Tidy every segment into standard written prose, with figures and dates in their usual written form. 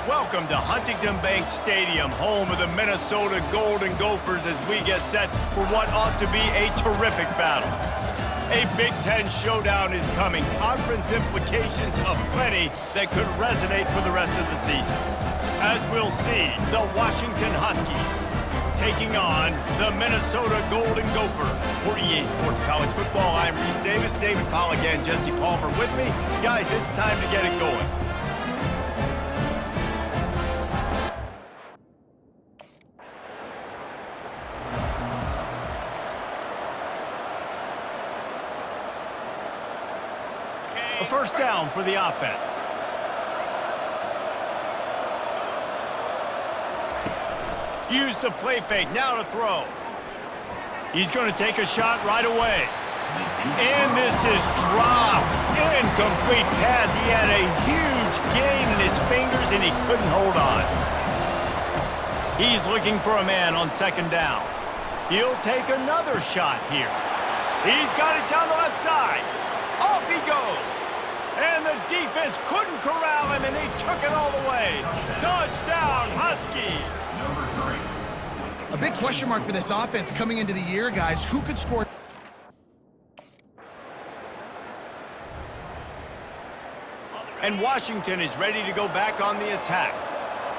Welcome to Huntington Bank Stadium, home of the Minnesota Golden Gophers, as we get set for what ought to be a terrific battle. A Big Ten showdown is coming. Conference implications aplenty that could resonate for the rest of the season. As we'll see, the Washington Huskies taking on the Minnesota Golden Gophers. For EA Sports College Football, I'm Reese Davis, David Pollack, and Jesse Palmer with me. Guys, it's time to get it going. A first down for the offense. Use the play fake, now to throw. He's going to take a shot right away. And this is dropped. Incomplete pass. He had a huge gain in his fingers and he couldn't hold on. He's looking for a man on second down. He'll take another shot here. He's got it down the left side. Off he goes. And the defense couldn't corral him, and he took it all the way. Touchdown, Huskies! A big question mark for this offense coming into the year, guys. Who could score? And Washington is ready to go back on the attack.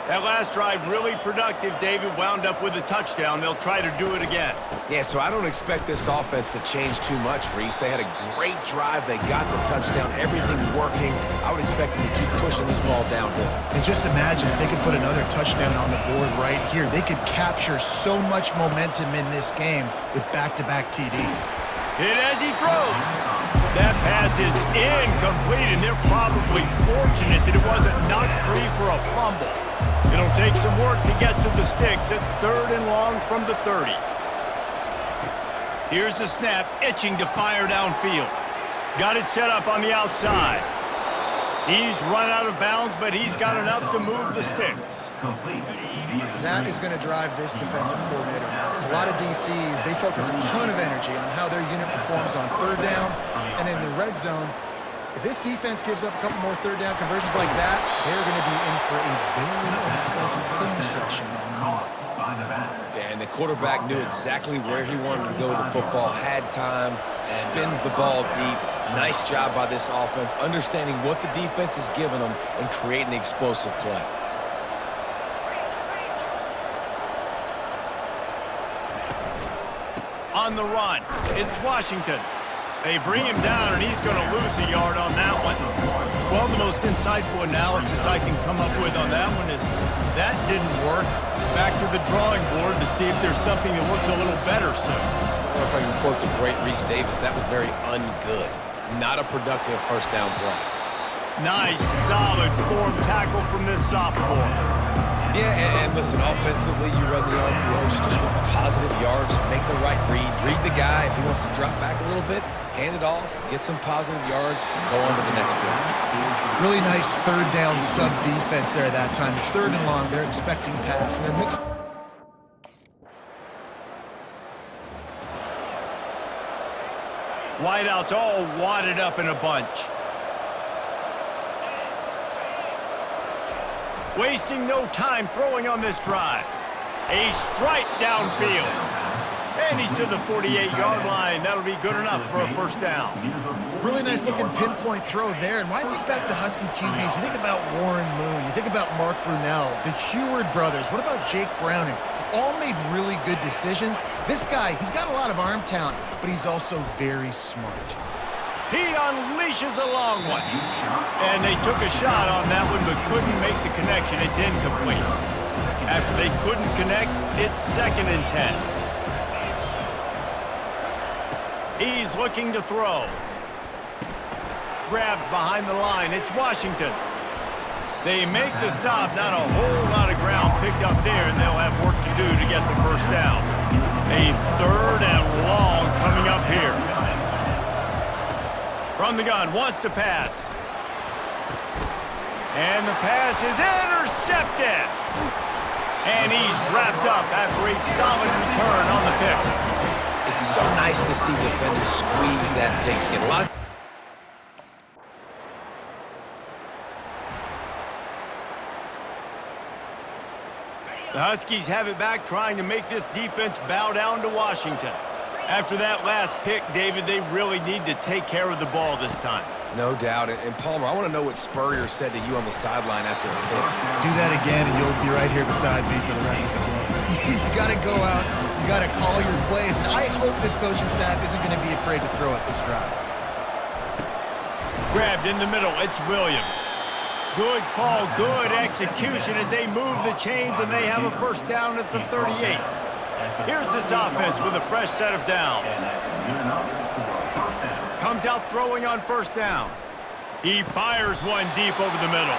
That last drive really productive. David wound up with a touchdown. They'll try to do it again. Yeah, so I don't expect this offense to change too much, Reese. They had a great drive. They got the touchdown. Everything working. I would expect them to keep pushing this ball downhill. And just imagine if they could put another touchdown on the board right here. They could capture so much momentum in this game with back-to-back TDs. Hit as he throws. That pass is incomplete, and they're probably fortunate that it wasn't knocked free for a fumble. It'll take some work to get to the sticks. It's 3rd and long from the 30. Here's the snap, itching to fire downfield. Got it set up on the outside. He's run out of bounds, but he's got enough to move the sticks. That is going to drive this defensive coordinator. It's a lot of DCs. They focus a ton of energy on how their unit performs on 3rd down and in the red zone. If this defense gives up a couple more 3rd down conversions like that, they're going to be in for a very unpleasant film session on Monday. Yeah, and the quarterback knew exactly where he wanted to go with the football, had time, spins the ball deep. Nice job by this offense, understanding what the defense is giving them and creating the explosive play. On the run, it's Washington. They bring him down, and he's going to lose a yard on that one. Well, the most insightful analysis I can come up with on that one is that didn't work. Back to the drawing board to see if there's something that looks a little better soon. Or if I can quote the great Reese Davis, that was very ungood. Not a productive first down play. Nice, solid form tackle from this sophomore. Yeah, and listen, offensively, you run the RPOs, just want positive yards, make the right read the guy. If he wants to drop back a little bit, hand it off, get some positive yards, go on to the next play. Really nice 3rd down sub defense there that time. It's 3rd and long. They're expecting pass, and they're mixed. Wideouts all wadded up in a bunch. Wasting no time throwing on this drive. A strike downfield. And he's to the 48-yard line. That'll be good enough for a first down. Really nice looking pinpoint throw there. And when I think back to Husky QBs, you think about Warren Moon, you think about Mark Brunell, the Heward brothers. What about Jake Browning? All made really good decisions. This guy, he's got a lot of arm talent, but he's also very smart. He unleashes a long one. And they took a shot on that one, but couldn't make the connection. It's incomplete. After they couldn't connect, it's 2nd and 10. He's looking to throw. Grabbed behind the line. It's Washington. They make the stop. Not a whole lot of ground picked up there, and they'll have work to do to get the first down. A 3rd and long coming up here. From the gun, wants to pass. And the pass is intercepted. And he's wrapped up after a solid return on the pick. It's so nice to see defenders squeeze that pigskin. A lot of The Huskies have it back, trying to make this defense bow down to Washington. After that last pick, David, they really need to take care of the ball this time. No doubt. And Palmer, I want to know what Spurrier said to you on the sideline after a pick. Do that again, and you'll be right here beside me for the rest of the game. You got to go out. You got to call your plays. And I hope this coaching staff isn't going to be afraid to throw it this drive. Grabbed in the middle. It's Williams. Good call, good execution as they move the chains, and they have a first down at the 38. Here's this offense with a fresh set of downs. Comes out throwing on first down. He fires one deep over the middle.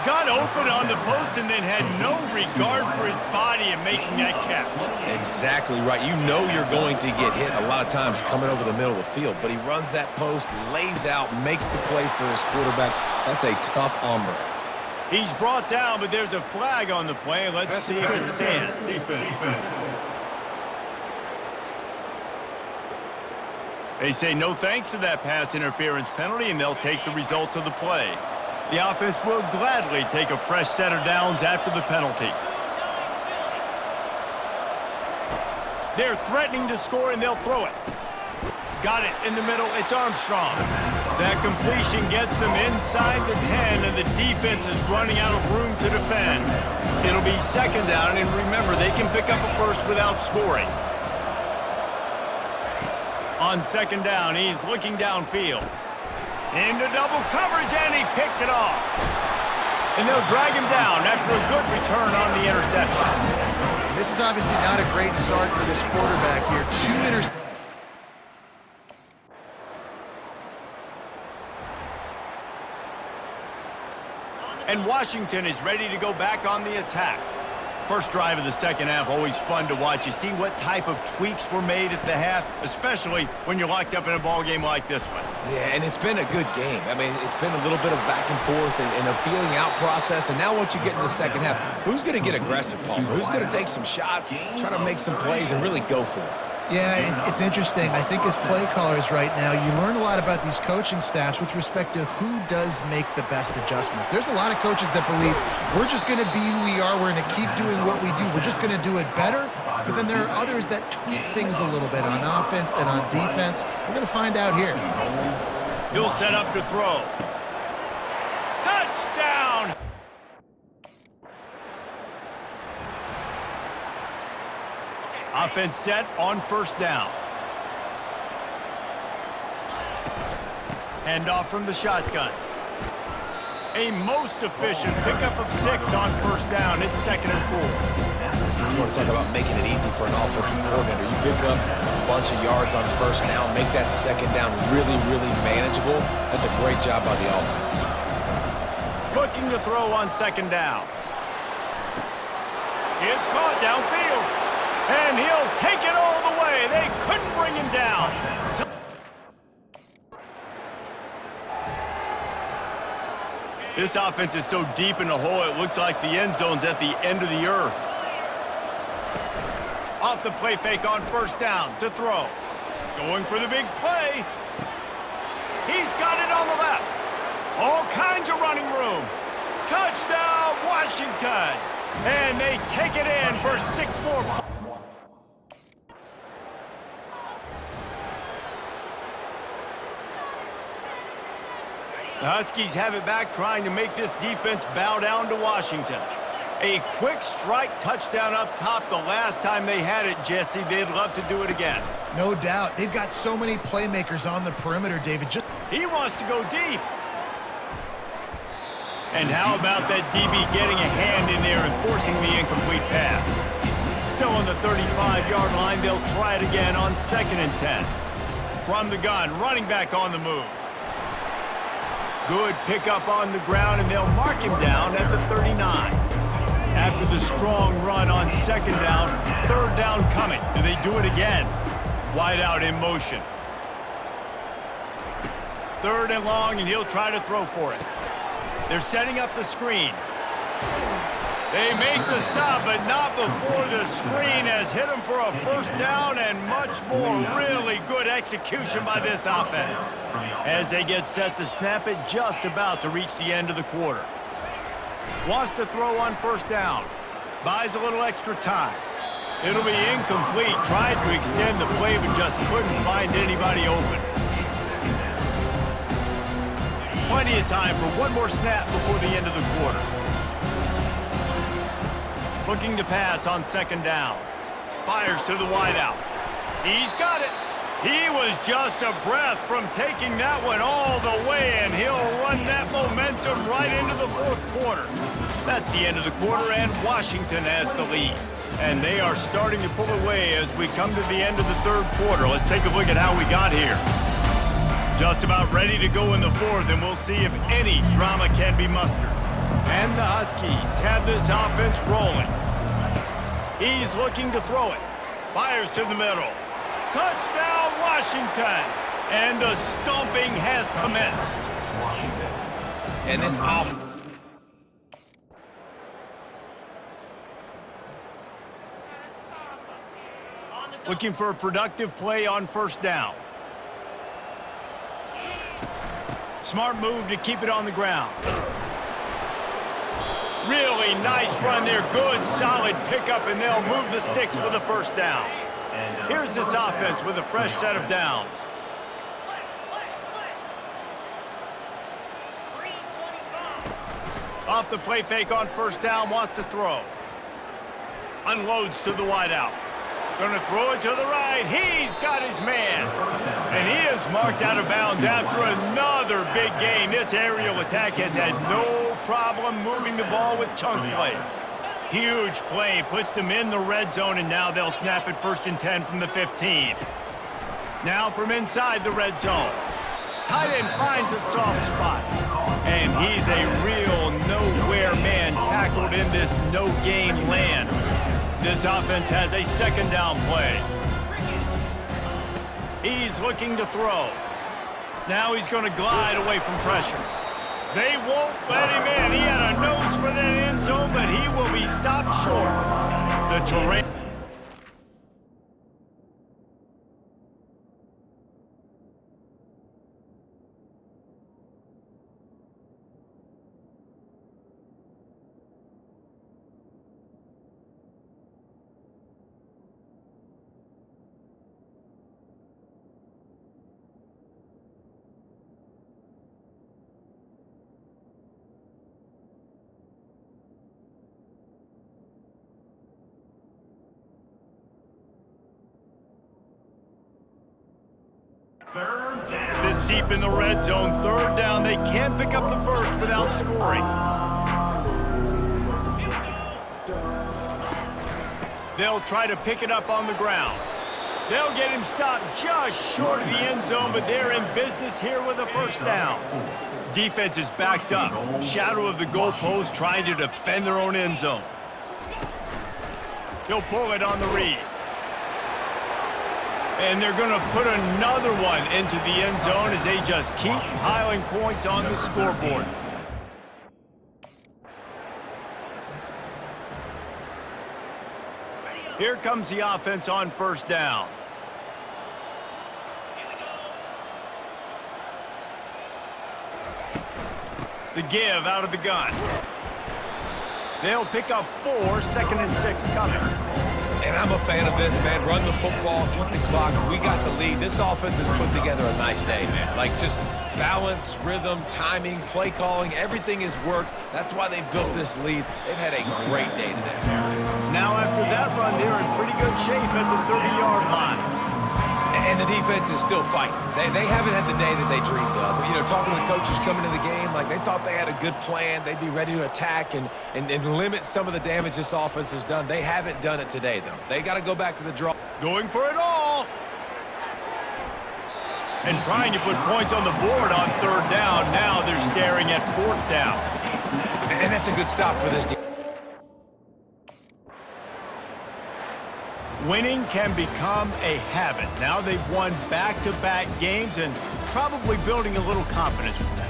Got open on the post and then had no regard for his body in making that catch. Exactly right. You know you're going to get hit a lot of times coming over the middle of the field, but he runs that post, lays out, makes the play for his quarterback. That's a tough hombre. He's brought down, but there's a flag on the play. Let's see if it stands. They say no thanks to that pass interference penalty, and they'll take the results of the play. The offense will gladly take a fresh set of downs after the penalty. They're threatening to score, and they'll throw it. Got it in the middle. It's Armstrong. That completion gets them inside the 10, and the defense is running out of room to defend. It'll be second down, and remember, they can pick up a first without scoring. On second down, he's looking downfield. Into double coverage, and he picked it off. And they'll drag him down after a good return on the interception. This is obviously not a great start for this quarterback here. 2 interceptions. And Washington is ready to go back on the attack. First drive of the second half, always fun to watch. You see what type of tweaks were made at the half, especially when you're locked up in a ball game like this one. Yeah, and it's been a good game. I mean, it's been a little bit of back and forth and a feeling out process. And now once you get in the second half, who's going to get aggressive, Palmer? Who's going to take some shots, try to make some plays, and really go for it? Yeah, it's interesting. I think as play callers right now, you learn a lot about these coaching staffs with respect to who does make the best adjustments. There's a lot of coaches that believe we're just going to be who we are. We're going to keep doing what we do. We're just going to do it better. But then there are others that tweak things a little bit on offense and on defense. We're going to find out here. He'll set up to throw. Touchdown! Offense set on first down. Handoff from the shotgun. A most efficient pickup of 6 on first down. It's 2nd and 4. You want to talk about making it easy for an offensive coordinator. You pick up a bunch of yards on first down, make that second down really, really manageable. That's a great job by the offense. Looking to throw on second down. It's caught downfield. And he'll take it all the way. They couldn't bring him down. This offense is so deep in the hole, it looks like the end zone's at the end of the earth. Off the play fake on first down to throw. Going for the big play. He's got it on the left. All kinds of running room. Touchdown, Washington. And they take it in for 6 more points. The Huskies have it back, trying to make this defense bow down to Washington. A quick strike touchdown up top the last time they had it, Jesse. They'd love to do it again. No doubt. They've got so many playmakers on the perimeter, David. He wants to go deep. And how about that DB getting a hand in there and forcing the incomplete pass? Still on the 35-yard line, they'll try it again on 2nd and 10. From the gun, running back on the move. Good pickup on the ground, and they'll mark him down at the 39. After the strong run on second down, third down coming. Do they do it again? Wide out in motion. 3rd and long, and he'll try to throw for it. They're setting up the screen. They make the stop, but not before the screen has hit him for a first down and much more. Really good execution by this offense. As they get set to snap it, just about to reach the end of the quarter. Wants to throw on first down. Buys a little extra time. It'll be incomplete. Tried to extend the play, but just couldn't find anybody open. Plenty of time for one more snap before the end of the quarter. Looking to pass on second down. Fires to the wideout. He's got it. He was just a breath from taking that one all the way, and he'll run that momentum right into the fourth quarter. That's the end of the quarter, and Washington has the lead. And they are starting to pull away as we come to the end of the third quarter. Let's take a look at how we got here. Just about ready to go in the fourth, and we'll see if any drama can be mustered. And the Huskies have this offense rolling. He's looking to throw it. Fires to the middle. Touchdown, Washington! And the stomping has commenced. And this off. Looking for a productive play on first down. Smart move to keep it on the ground. Really nice run there. Good, solid pickup, and they'll move the sticks with a first down. Here's this offense with a fresh set of downs. Off the play fake on first down, wants to throw. Unloads to the wideout. Gonna throw it to the right. He's got his man. And he is marked out of bounds after another big gain. This aerial attack has had no problem moving the ball with chunk plays. Huge play, puts them in the red zone, and now they'll snap it 1st and 10 from the 15. Now from inside the red zone. Tight end finds a soft spot. And he's a real nowhere man tackled in this no-gain land. This offense has a second down play. He's looking to throw. Now he's going to glide away from pressure. They won't let him in. He had a nose for that end zone, but he will be stopped short. The terrain. This deep in the red zone, third down. They can't pick up the first without scoring. They'll try to pick it up on the ground. They'll get him stopped just short of the end zone, but they're in business here with a first down. Defense is backed up. Shadow of the goalpost trying to defend their own end zone. He'll pull it on the read. And they're going to put another one into the end zone as they just keep piling points on the scoreboard. Here comes the offense on first down. The give out of the gun. They'll pick up 4, 2nd and 6 coming. And I'm a fan of this, man. Run the football, eat the clock. We got the lead. This offense has put together a nice day, man. Like, just balance, rhythm, timing, play calling, everything has worked. That's why they built this lead. They've had a great day today. Now, after that run, they're in pretty good shape at the 30-yard line. And the defense is still fighting. They haven't had the day that they dreamed of. You know, talking to the coaches coming to the game, like, they thought they had a good plan. They'd be ready to attack and limit some of the damage this offense has done. They haven't done it today, though. They got to go back to the draw. Going for it all. And trying to put points on the board on third down. Now they're staring at fourth down. And that's a good stop for this team. Winning can become a habit. Now they've won back-to-back games and probably building a little confidence from that.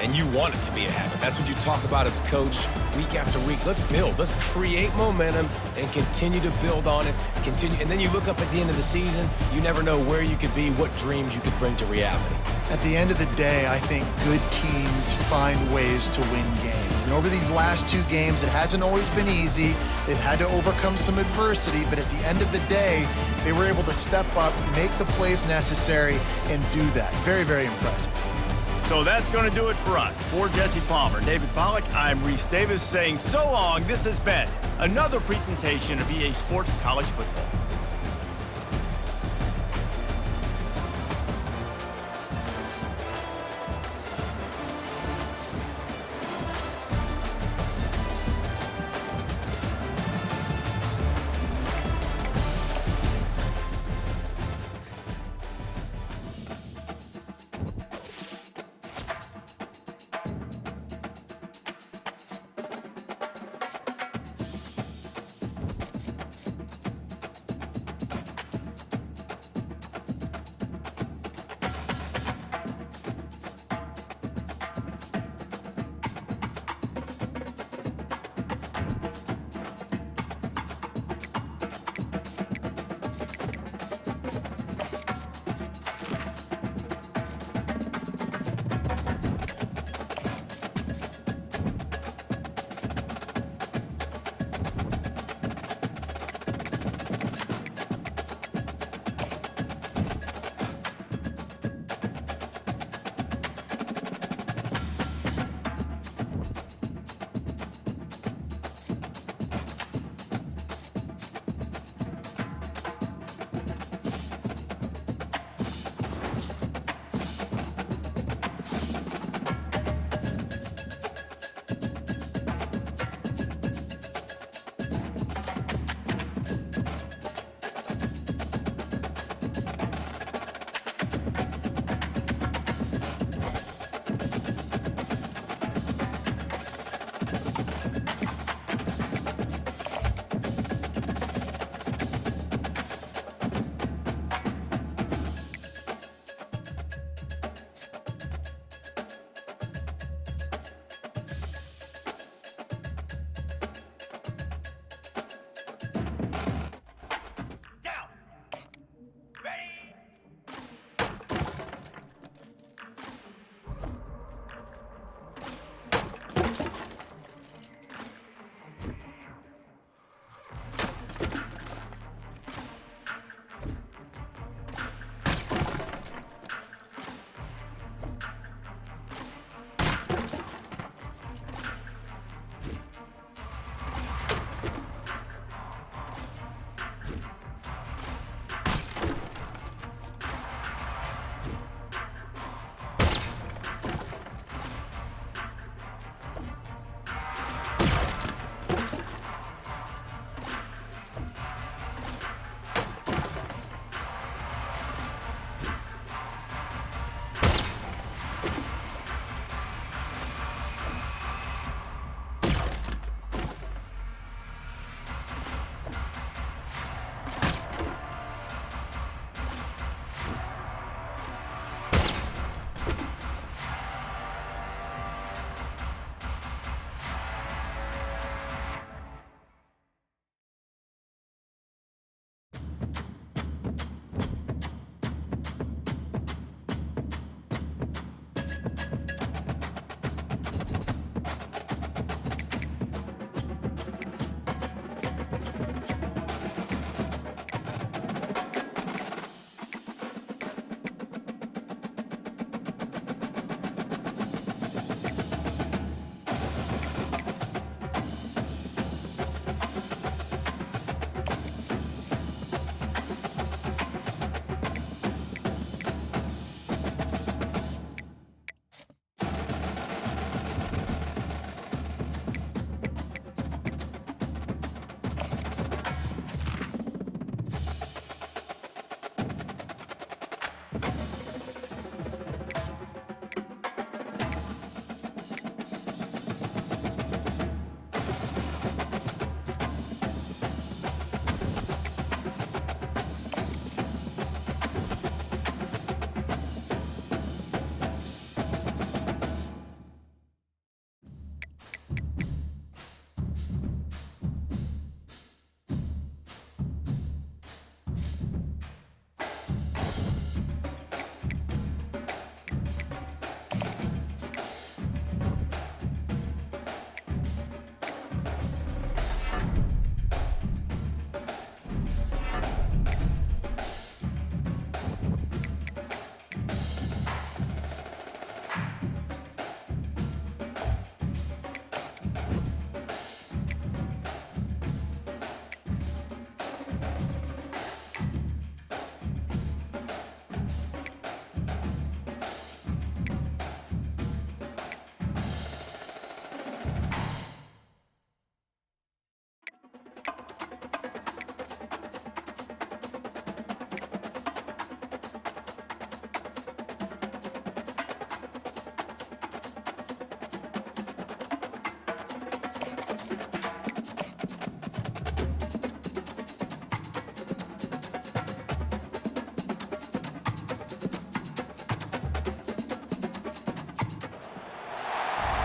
and you want it to be a habit. That's what you talk about as a coach week after week. Let's build. Let's create momentum and continue to build on it. Continue, and then you look up at the end of the season, you never know where you could be, what dreams you could bring to reality. At the end of the day, I think good teams find ways to win games. And over these last 2 games, it hasn't always been easy. They've had to overcome some adversity, but at the end of the day, they were able to step up, make the plays necessary, and do that. Very, very impressive. So that's going to do it for us. For Jesse Palmer, David Pollack, I'm Reese Davis saying so long. This has been another presentation of EA Sports College Football.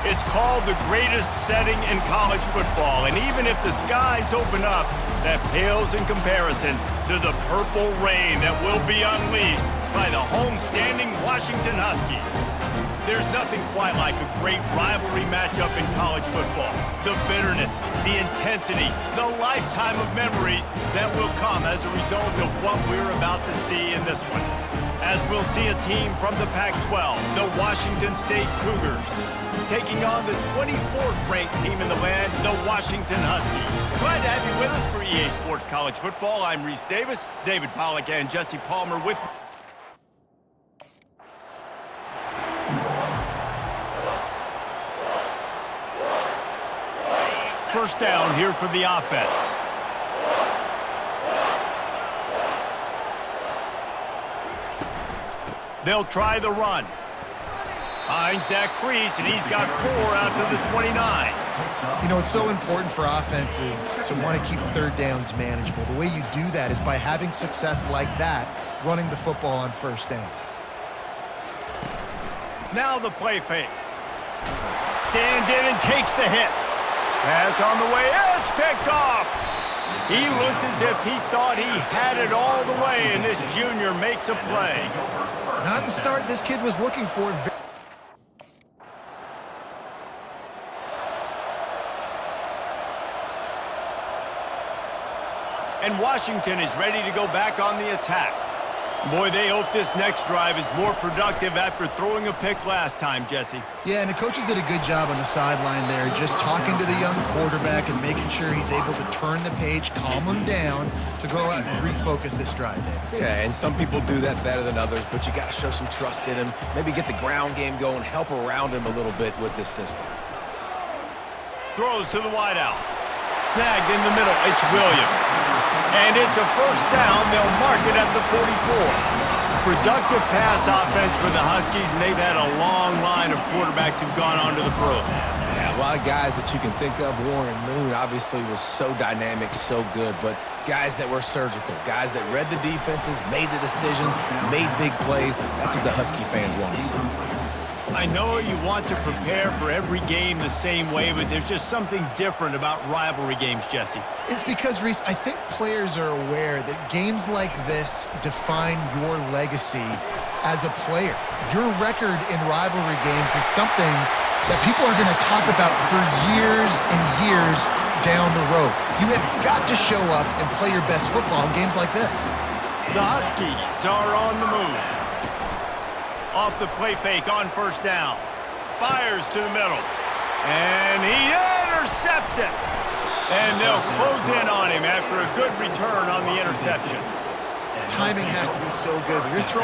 It's called the greatest setting in college football, and even if the skies open up, that pales in comparison to the purple rain that will be unleashed by the homestanding Washington Huskies. There's nothing quite like a great rivalry matchup in college football. The bitterness, the intensity, the lifetime of memories that will come as a result of what we're about to see in this one. As we'll see a team from the Pac-12, the Washington State Cougars, taking on the 24th ranked team in the land, the Washington Huskies. Glad to have you with us for EA Sports College Football. I'm Reese Davis, David Pollack, and Jesse Palmer with me. First down here for the offense. They'll try the run. Finds that crease, and he's got 4 out to the 29. You know, it's so important for offenses to want to keep third downs manageable. The way you do that is by having success like that, running the football on first down. Now the play fake. Stands in and takes the hit. Pass on the way. It's picked off. He looked as if he thought he had it all the way, and this junior makes a play. Not the start this kid was looking for. And Washington is ready to go back on the attack. Boy, they hope this next drive is more productive after throwing a pick last time, Jesse. Yeah, and the coaches did a good job on the sideline there, just talking to the young quarterback and making sure he's able to turn the page, calm him down to go out and refocus this drive. Yeah, and some people do that better than others, but you got to show some trust in him, maybe get the ground game going, help around him a little bit with this system. Throws to the wideout. Snagged in the middle. It's Williams. And it's a first down. They'll mark it at the 44. Productive pass offense for the Huskies, and they've had a long line of quarterbacks who've gone on to the pros. Yeah, a lot of guys that you can think of. Warren Moon obviously was so dynamic, so good, but guys that were surgical, guys that read the defenses, made the decision, made big plays. That's what the Husky fans want to see. I know you want to prepare for every game the same way, but there's just something different about rivalry games, Jesse. It's because, Reese, I think players are aware that games like this define your legacy as a player. Your record in rivalry games is something that people are going to talk about for years and years down the road. You have got to show up and play your best football in games like this. The Huskies are on the move. Off the play fake on first down. Fires to the middle. And he intercepts it. And they'll close in on him after a good return on the interception. Timing has to be so good. When you're throwing